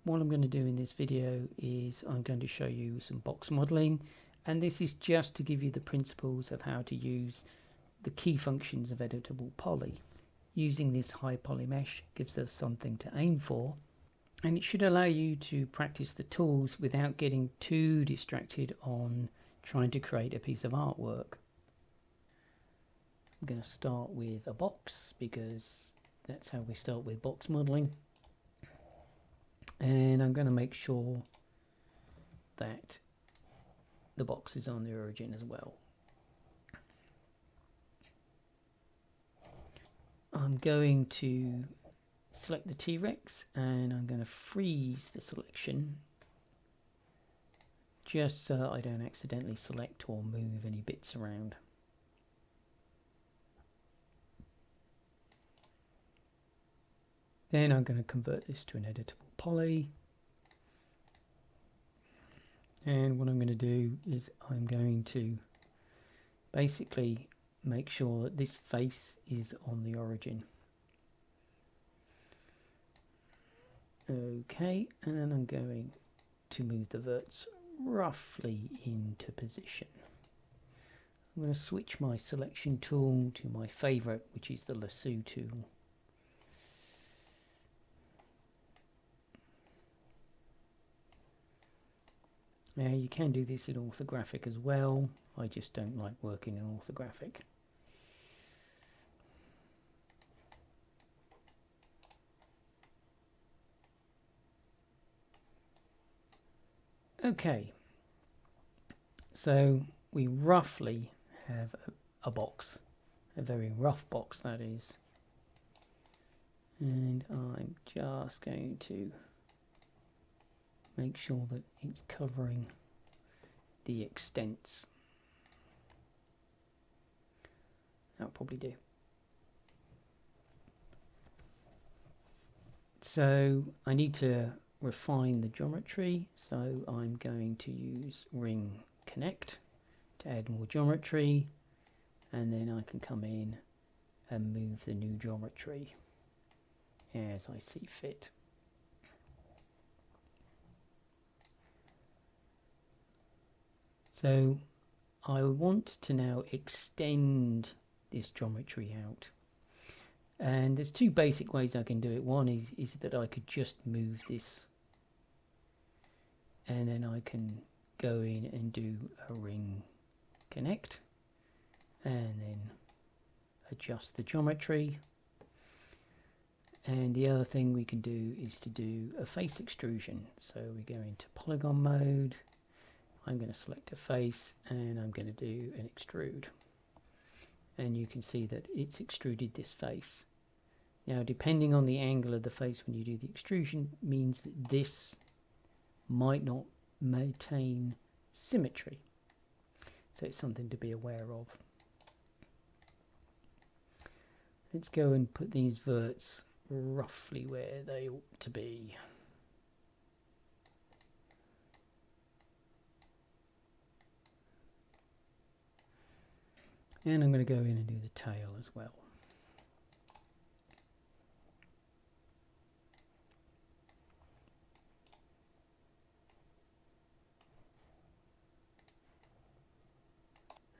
what I'm going to do in this video is I'm going to show you some box modeling, and this is just to give you the principles of how to use the key functions of editable poly. Using this high poly mesh gives us something to aim for, and it should allow you to practice the tools without getting too distracted on trying to create a piece of artwork. I'm going to start with a box because that's how we start with box modeling, and I'm going to make sure that the box is on the origin as well. I'm going to select the T-Rex and I'm going to freeze the selection just so I don't accidentally select or move any bits around. Then I'm going to convert this to an editable poly, and what I'm going to do is I'm going to basically make sure that this face is on the origin. Okay, and then I'm going to move the verts roughly into position. I'm going to switch my selection tool to my favorite, which is the lasso tool. Now you can do this in orthographic as well. I just don't like working in orthographic. Okay, so we roughly have a box, a very rough box that is, and I'm just going to make sure that it's covering the extents. That'll probably do. So I need to refine the geometry, so I'm going to use ring connect to add more geometry, and then I can come in and move the new geometry as I see fit. So I want to now extend this geometry out, and there's two basic ways I can do it. One is that I could just move this, and then I can go in and do a ring connect and then adjust the geometry. And the other thing we can do is to do a face extrusion. So we go into polygon mode, I'm going to select a face and I'm going to do an extrude, and you can see that it's extruded this face. Now depending on the angle of the face when you do the extrusion means that this might not maintain symmetry, so it's something to be aware of. Let's go and put these verts roughly where they ought to be. And I'm going to go in and do the tail as well.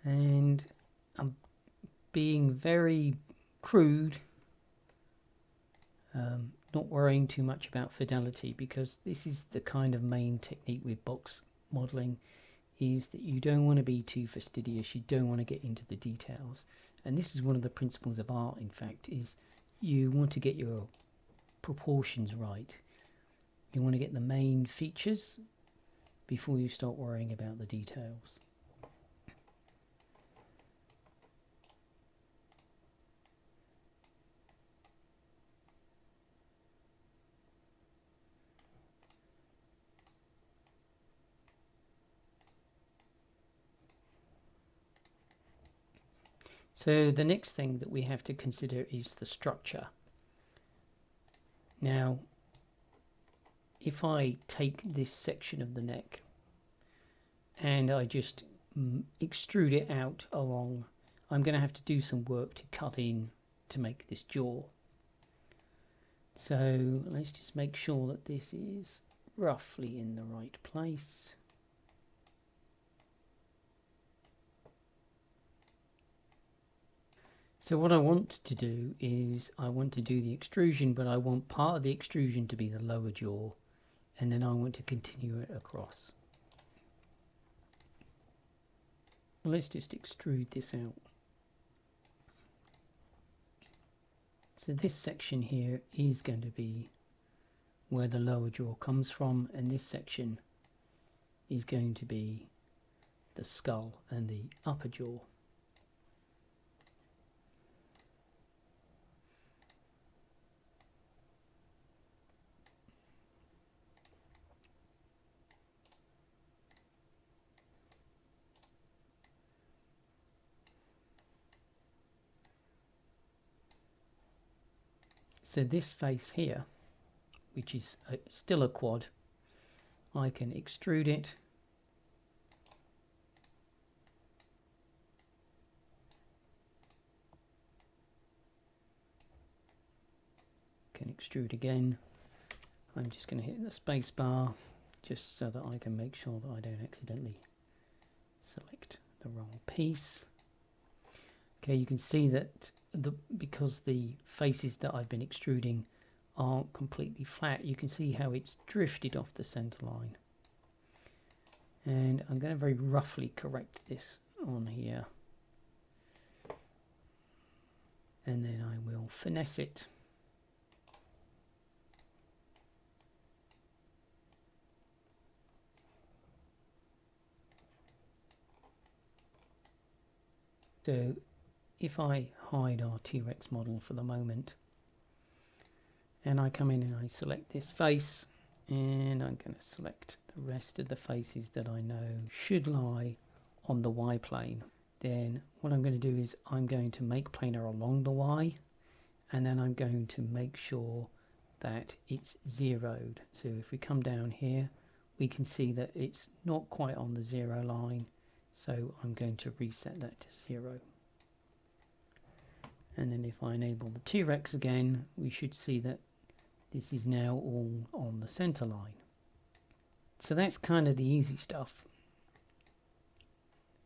And I'm being very crude, not worrying too much about fidelity, because this is the kind of main technique with box modeling, is that you don't want to be too fastidious, you don't want to get into the details. And this is one of the principles of art, in fact, is you want to get your proportions right. You want to get the main features before you start worrying about the details. So the next thing that we have to consider is the structure. Now, if I take this section of the neck and I just extrude it out along, I'm going to have to do some work to cut in to make this jaw. So let's just make sure that this is roughly in the right place. So what I want to do is I want to do the extrusion, but I want part of the extrusion to be the lower jaw, and then I want to continue it across. Let's just extrude this out. So this section here is going to be where the lower jaw comes from, and this section is going to be the skull and the upper jaw. So this face here, which is still a quad, I can extrude it extrude again. I'm just going to hit the space bar just so that I can make sure that I don't accidentally select the wrong piece. Okay, you can see that because the faces that I've been extruding aren't completely flat, you can see how it's drifted off the center line. And I'm going to very roughly correct this on here. And then I will finesse it. So if I hide our T-Rex model for the moment, and I come in and I select this face, and I'm going to select the rest of the faces that I know should lie on the Y plane, then what I'm going to do is I'm going to make planar along the Y, and then I'm going to make sure that it's zeroed. So if we come down here, we can see that it's not quite on the 0 line, so I'm going to reset that to 0. And then if I enable the T-Rex again, we should see that this is now all on the center line. So that's kind of the easy stuff.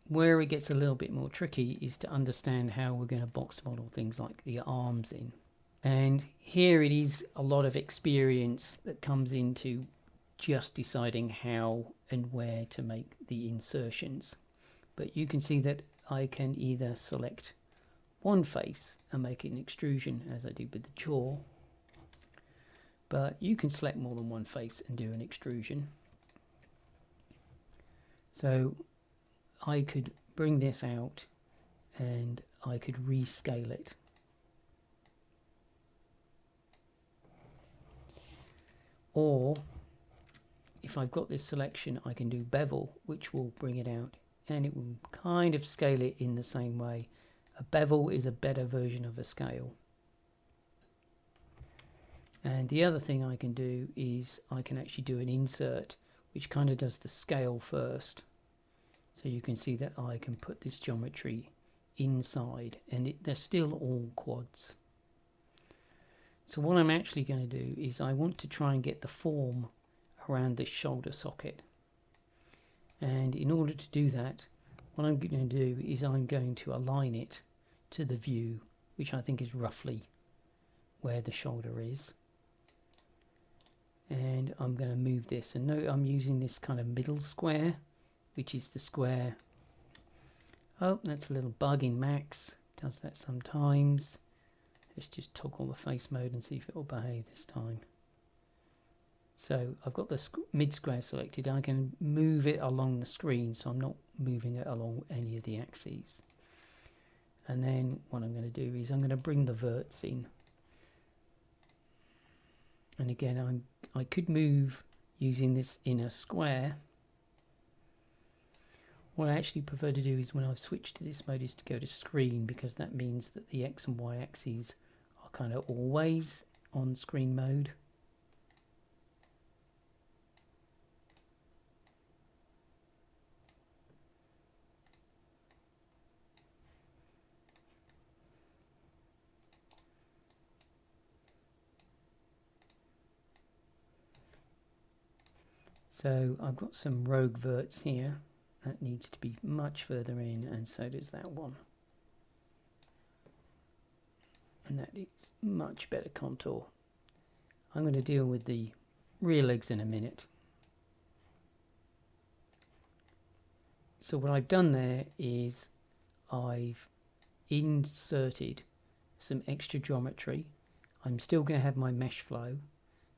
Where it gets a little bit more tricky is to understand how we're going to box model things like the arms in. And here it is a lot of experience that comes into just deciding how and where to make the insertions. But you can see that I can either select one face and make it an extrusion, as I did with the jaw, but you can select more than one face and do an extrusion. So I could bring this out and I could rescale it. Or if I've got this selection, I can do bevel, which will bring it out and it will kind of scale it in the same way. A bevel is a better version of a scale. And the other thing I can do is I can actually do an insert, which kind of does the scale first. So you can see that I can put this geometry inside, and they're still all quads. So what I'm actually going to do is I want to try and get the form around this shoulder socket. And in order to do that, what I'm going to do is I'm going to align it to the view, which I think is roughly where the shoulder is. And I'm going to move this, and note I'm using this kind of middle square, which is the square. Oh, that's a little bug in Max, does that sometimes. Let's just toggle the face mode and see if it will behave this time. So I've got the mid square selected. I can move it along the screen, so I'm not moving it along any of the axes. And then what I'm going to do is I'm going to bring the verts in. And again, I could move using this inner square. What I actually prefer to do is when I've switched to this mode is to go to screen, because that means that the X and Y axes are kind of always on screen mode. So I've got some rogue verts here. That needs to be much further in, and so does that one. And that is much better contour. I'm going to deal with the rear legs in a minute. So what I've done there is I've inserted some extra geometry. I'm still going to have my mesh flow.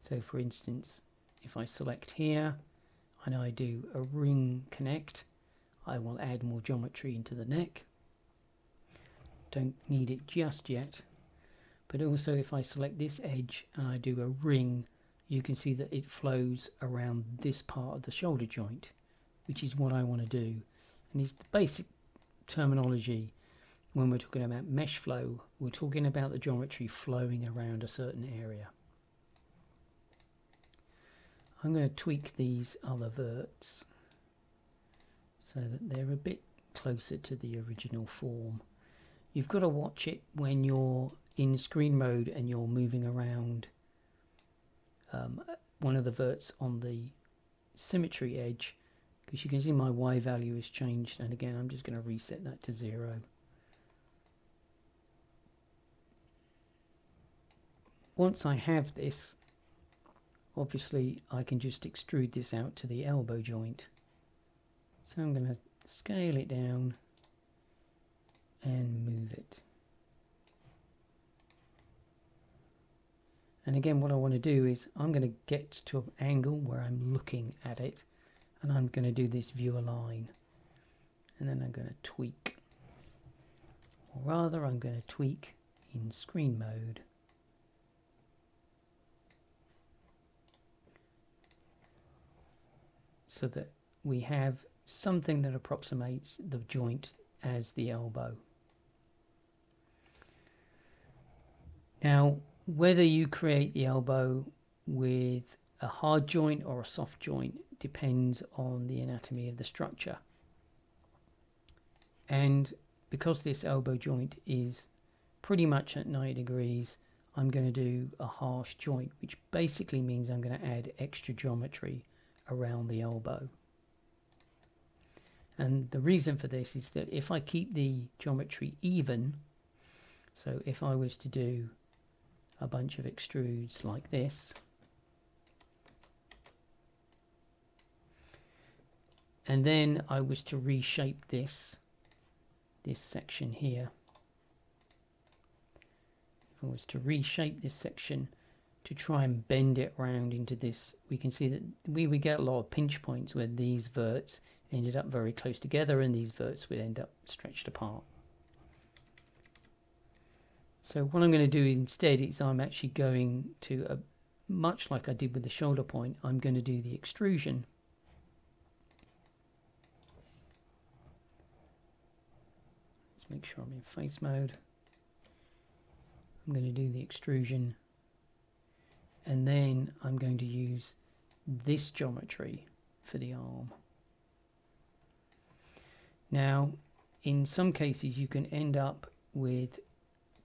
So for instance, if I select here and I do a ring connect, I will add more geometry into the neck. Don't need it just yet. But also if I select this edge and I do a ring, you can see that it flows around this part of the shoulder joint, which is what I want to do. And it's the basic terminology when we're talking about mesh flow. We're talking about the geometry flowing around a certain area. I'm going to tweak these other verts so that they're a bit closer to the original form. You've got to watch it when you're in screen mode and you're moving around one of the verts on the symmetry edge, because you can see my Y value has changed, and again I'm just going to reset that to 0. Once I have this, obviously I can just extrude this out to the elbow joint. So I'm going to scale it down and move it. And again, what I want to do is I'm going to get to an angle where I'm looking at it, and I'm going to do this view align, and then I'm going to tweak, or rather I'm going to tweak in screen mode. So that we have something that approximates the joint as the elbow. Now, whether you create the elbow with a hard joint or a soft joint depends on the anatomy of the structure. And because this elbow joint is pretty much at 90 degrees, I'm going to do a harsh joint, which basically means I'm going to add extra geometry around the elbow. And the reason for this is that if I keep the geometry even, so if I was to do a bunch of extrudes like this, and then I was to reshape this section here, if I was to reshape this section to try and bend it around into this, we can see that we would get a lot of pinch points where these verts ended up very close together and these verts would end up stretched apart. So what I'm going to do instead is I'm actually going to, much like I did with the shoulder point, I'm going to do the extrusion. Let's make sure I'm in face mode. I'm going to do the extrusion, and then I'm going to use this geometry for the arm. Now, in some cases you can end up with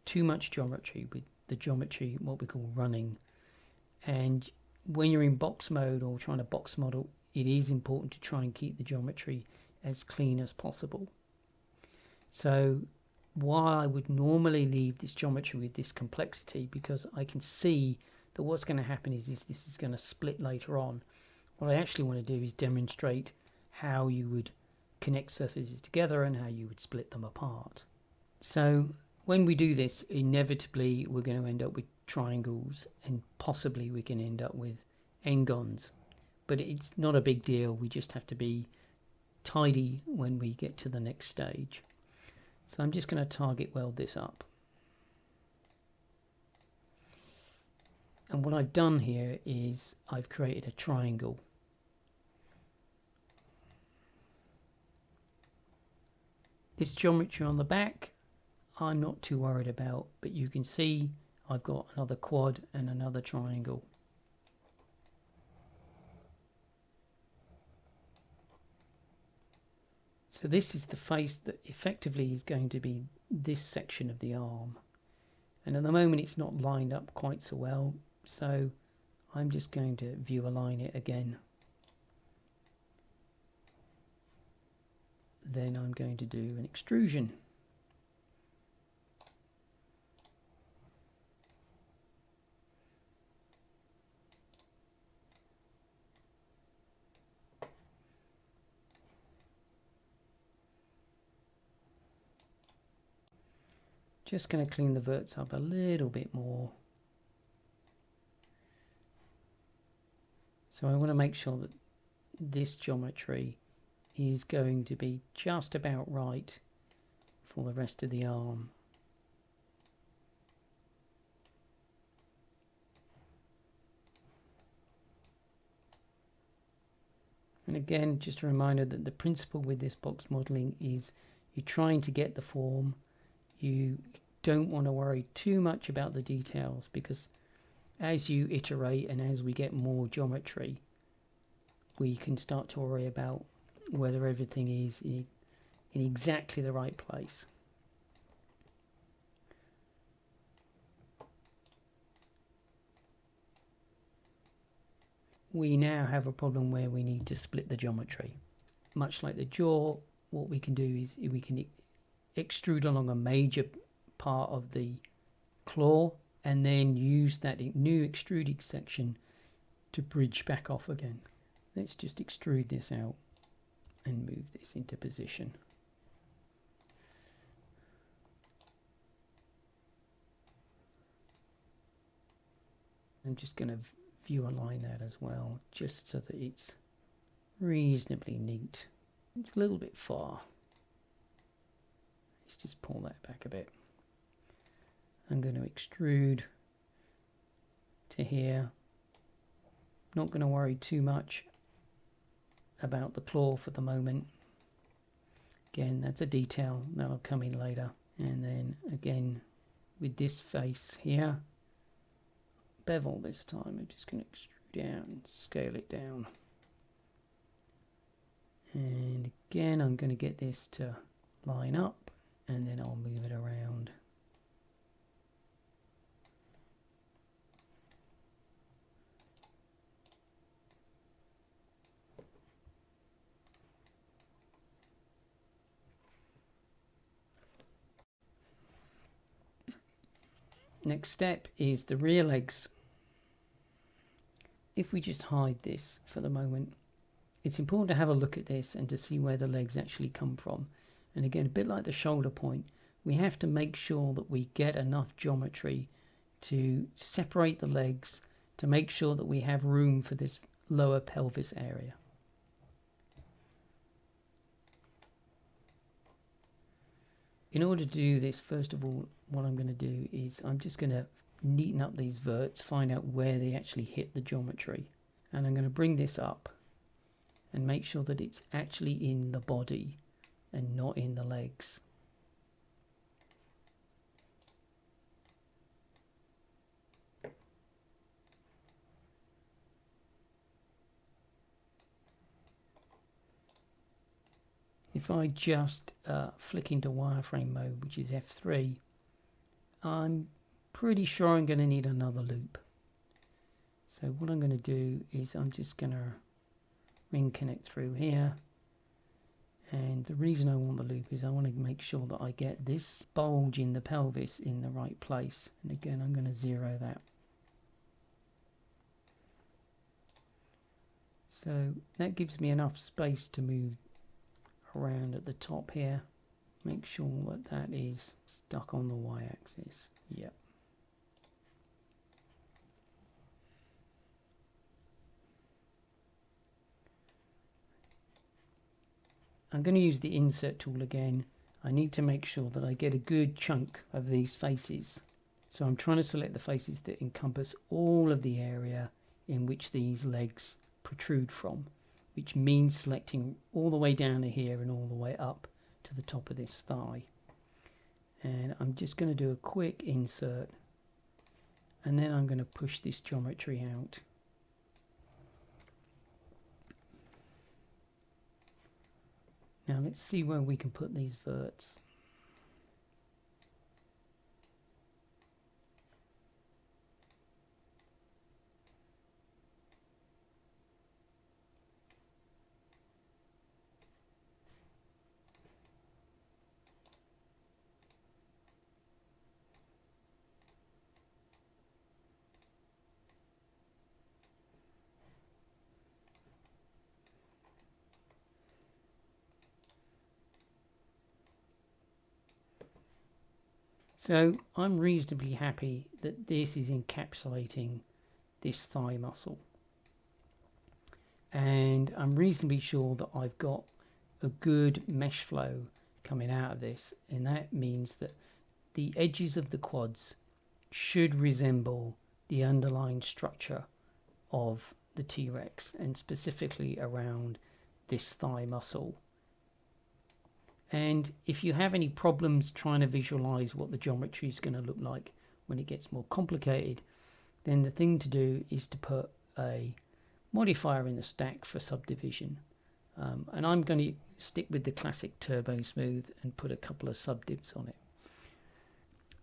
too much geometry, with the geometry what we call running, and when you're in box mode or trying to box model, it is important to try and keep the geometry as clean as possible. So while I would normally leave this geometry with this complexity, because I can see that what's going to happen is this is going to split later on, what I actually want to do is demonstrate how you would connect surfaces together and how you would split them apart. So when we do this, inevitably we're going to end up with triangles, and possibly we can end up with n-gons, but it's not a big deal. We just have to be tidy when we get to the next stage. So I'm just going to target weld this up, and what I've done here is I've created a triangle. This geometry on the back I'm not too worried about, but you can see I've got another quad and another triangle. So this is the face that effectively is going to be this section of the arm, and at the moment it's not lined up quite so well, so I'm just going to view align it again. then I'm going to do an extrusion. Just going to clean the verts up a little bit more. So I want to make sure that this geometry is going to be just about right for the rest of the arm. And again, just a reminder that the principle with this box modeling is you're trying to get the form. You don't want to worry too much about the details, because as you iterate and as we get more geometry, we can start to worry about whether everything is in exactly the right place. We now have a problem where we need to split the geometry. Much like the jaw, what we can do is we can extrude along a major part of the claw and then use that new extruding section to bridge back off again. Let's just extrude this out and move this into position. I'm just going to view align that as well, just so that it's reasonably neat. It's a little bit far. Let's just pull that back a bit. I'm going to extrude to here. Not going to worry too much about the claw for the moment. Again, that's a detail that'll come in later. And then again with this face here, bevel this time, I'm just going to extrude down, scale it down. And again, I'm going to get this to line up, and then I'll move it around. Next step is the rear legs. If we just hide this for the moment, it's important to have a look at this and to see where the legs actually come from. And again, a bit like the shoulder point, we have to make sure that we get enough geometry to separate the legs, to make sure that we have room for this lower pelvis area. In order to do this, first of all, what I'm going to do is I'm just going to neaten up these verts, find out where they actually hit the geometry. And I'm going to bring this up and make sure that it's actually in the body and not in the legs. If I just flick into wireframe mode, which is F3, I'm pretty sure I'm going to need another loop. So what I'm going to do is I'm just going to ring connect through here. And the reason I want the loop is I want to make sure that I get this bulge in the pelvis in the right place. And again, I'm going to zero that. So that gives me enough space to move around at the top here. Make sure that that is stuck on the y-axis. Yep. I'm going to use the insert tool again. I need to make sure that I get a good chunk of these faces. So I'm trying to select the faces that encompass all of the area in which these legs protrude from, which means selecting all the way down to here and all the way up to the top of this thigh. And I'm just going to do a quick insert, and then I'm going to push this geometry out. Now let's see where we can put these verts. So I'm reasonably happy that this is encapsulating this thigh muscle, and I'm reasonably sure that I've got a good mesh flow coming out of this, and that means that the edges of the quads should resemble the underlying structure of the T-Rex, and specifically around this thigh muscle. And if you have any problems trying to visualize what the geometry is going to look like when it gets more complicated, then the thing to do is to put a modifier in the stack for subdivision. And I'm going to stick with the classic Turbo Smooth and put a couple of subdivs on it.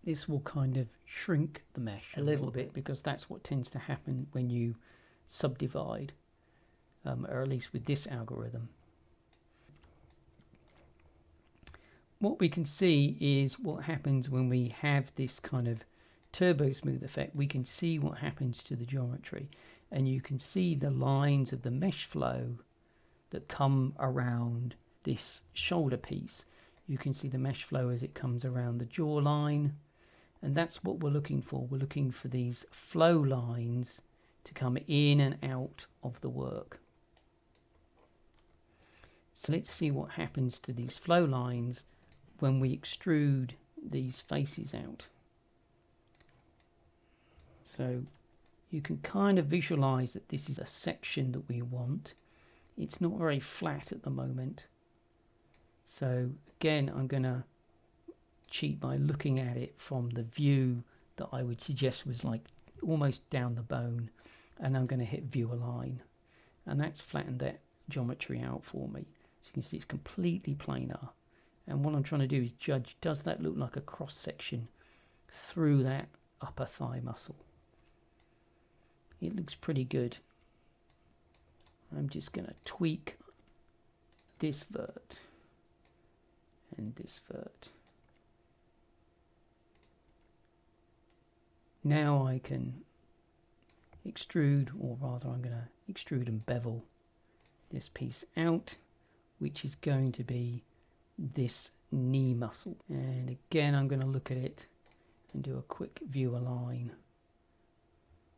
This will kind of shrink the mesh a little bit, because that's what tends to happen when you subdivide, or at least with this algorithm. What we can see is what happens when we have this kind of turbo smooth effect. We can see what happens to the geometry, and you can see the lines of the mesh flow that come around this shoulder piece. You can see the mesh flow as it comes around the jawline, and that's what we're looking for. We're looking for these flow lines to come in and out of the work. So let's see what happens to these flow lines when we extrude these faces out. So you can kind of visualize that this is a section that we want. It's not very flat at the moment. So again, I'm going to cheat by looking at it from the view that I would suggest was like almost down the bone, and I'm going to hit view align, and that's flattened that geometry out for me. So you can see it's completely planar. And what I'm trying to do is judge, does that look like a cross section through that upper thigh muscle? It looks pretty good. I'm just going to tweak this vert and this vert. Now I can extrude, or rather I'm going to extrude and bevel this piece out, which is going to be this knee muscle. And again, I'm going to look at it and do a quick view align.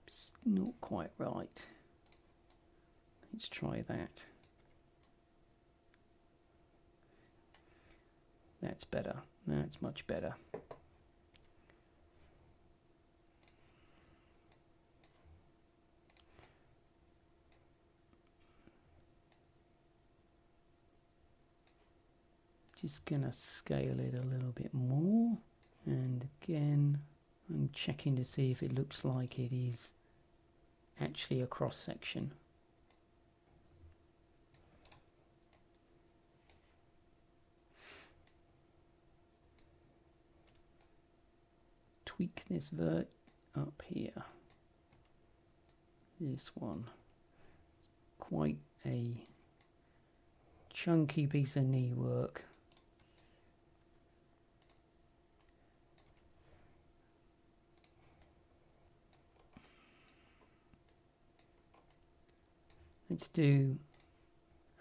It's not quite right. Let's try that. That's better. That's much better. Just gonna scale it a little bit more, and again I'm checking to see if it looks like it is actually a cross section. Tweak this vert up here. This one, quite a chunky piece of knee work. Let's do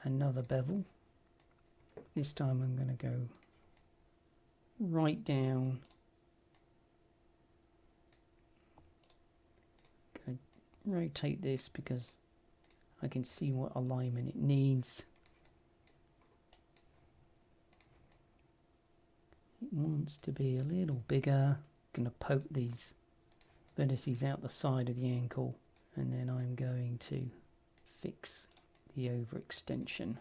another bevel. This time I'm going to go right down. Going to rotate this because I can see what alignment it needs. It wants to be a little bigger. Going to poke these vertices out the side of the ankle, and then I'm going to fix the overextension.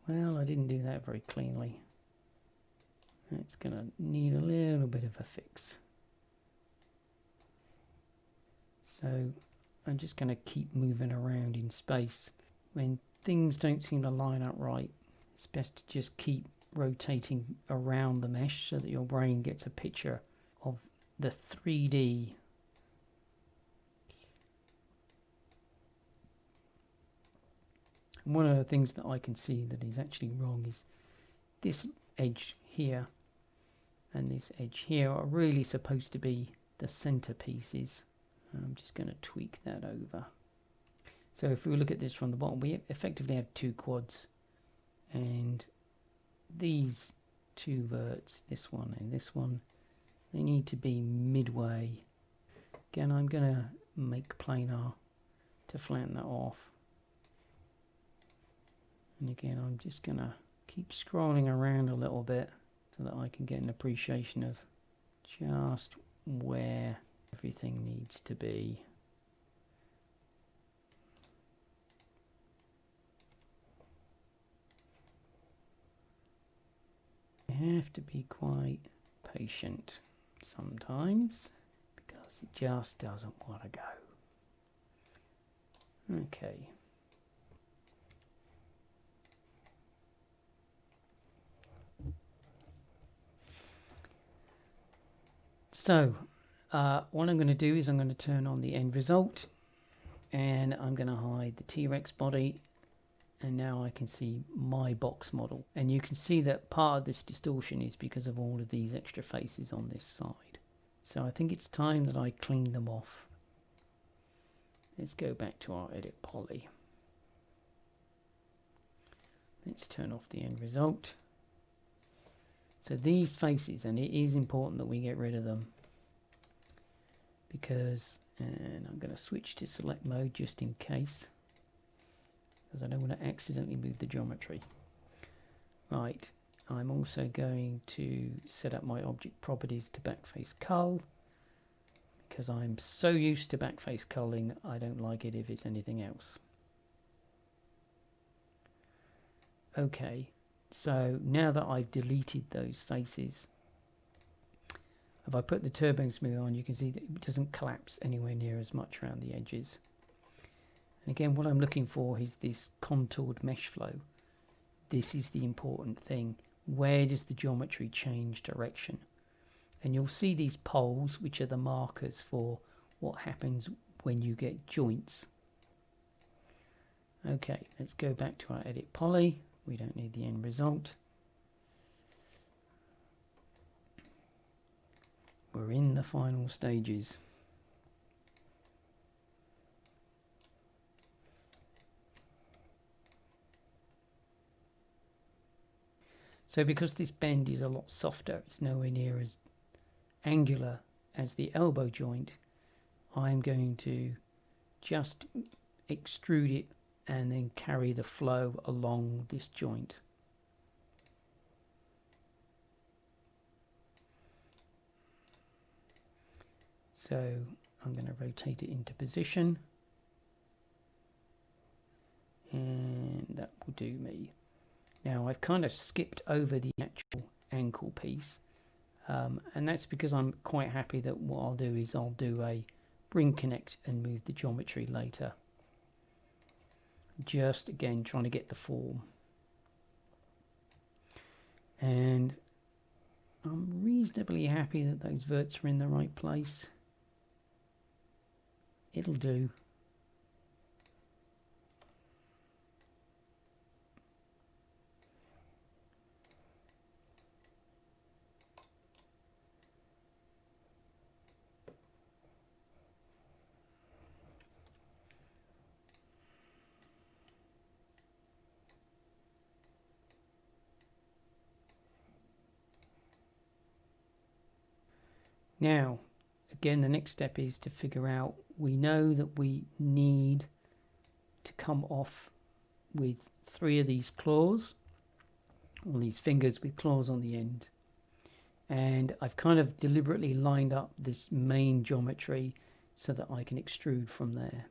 Well, I didn't do that very cleanly. It's going to need a little bit of a fix. So I'm just going to keep moving around in space. When things don't seem to line up right, it's best to just keep rotating around the mesh so that your brain gets a picture of the 3D. And one of the things that I can see that is actually wrong is this edge here and this edge here are really supposed to be the center pieces. I'm just going to tweak that over. So if we look at this from the bottom, we effectively have two quads, and these two verts, this one and this one. They need to be midway. Again, I'm going to make planar to flatten that off. And again, I'm just going to keep scrolling around a little bit so that I can get an appreciation of just where everything needs to be. You have to be quite patient sometimes because it just doesn't want to go. Okay. So what I'm going to do is I'm going to turn on the end result, and I'm going to hide the T-Rex body, and now I can see my box model. And you can see that part of this distortion is because of all of these extra faces on this side. So I think it's time that I clean them off. Let's go back to our edit poly. Let's turn off the end result. So these faces, and it is important that we get rid of them, because, and I'm going to switch to select mode just in case, because I don't want to accidentally move the geometry. Right, I'm also going to set up my object properties to backface cull, because I'm so used to backface culling, I don't like it if it's anything else. Okay, so now that I've deleted those faces, if I put the turbo smooth on, you can see that it doesn't collapse anywhere near as much around the edges. And again, what I'm looking for is this contoured mesh flow. This is the important thing. Where does the geometry change direction? And you'll see these poles, which are the markers for what happens when you get joints. Okay, let's go back to our edit poly. We don't need the end result. We're in the final stages. So because this bend is a lot softer, it's nowhere near as angular as the elbow joint, I'm going to just extrude it and then carry the flow along this joint. So I'm going to rotate it into position, and that will do me. Now I've kind of skipped over the actual ankle piece, and that's because I'm quite happy that what I'll do is I'll do a bring connect and move the geometry later. Just again trying to get the form. And I'm reasonably happy that those verts are in the right place. It'll do. Now, again, the next step is to figure out, we know that we need to come off with 3 of these claws, or these fingers with claws on the end. And I've kind of deliberately lined up this main geometry so that I can extrude from there.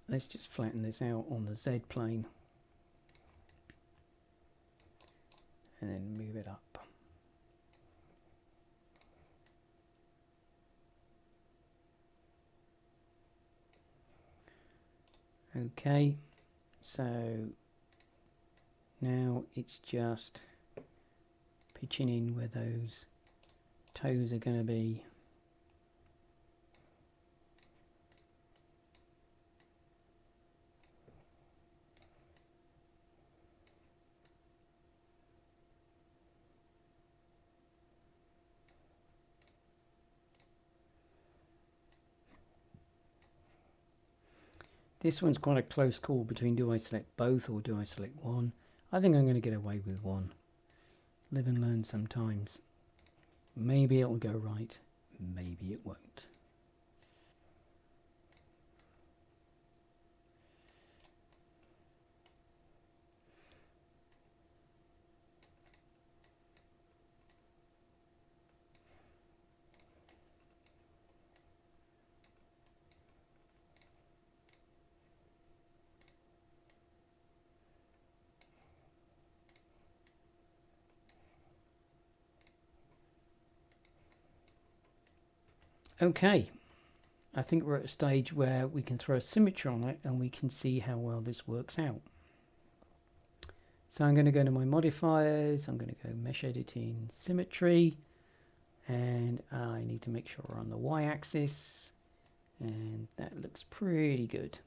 Let's just flatten this out on the Z plane and then move it up. Okay, so now it's just pitching in where those toes are going to be. This one's quite a close call between do I select both or do I select one. I think I'm going to get away with one. Live and learn sometimes. Maybe it'll go right, maybe it won't. Okay, I think we're at a stage where we can throw a symmetry on it and we can see how well this works out. So I'm going to go to my modifiers, I'm going to go mesh editing symmetry, and I need to make sure we're on the y-axis, and that looks pretty good.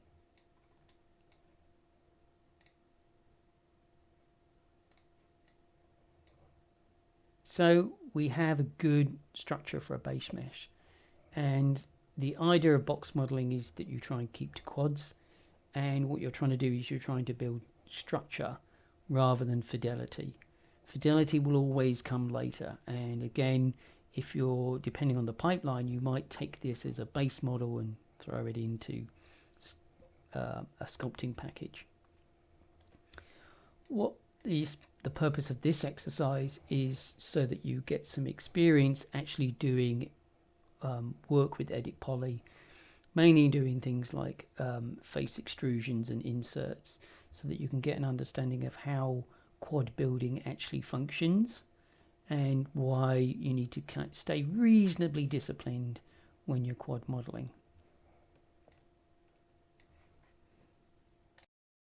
So we have a good structure for a base mesh, and the idea of box modeling is that you try and keep to quads, and what you're trying to do is you're trying to build structure rather than fidelity. Fidelity will always come later, and again, if you're depending on the pipeline, you might take this as a base model and throw it into a sculpting package. What is the purpose of this exercise is so that you get some experience actually doing work with edit poly, mainly doing things like face extrusions and inserts, so that you can get an understanding of how quad building actually functions and why you need to stay reasonably disciplined when you're quad modeling.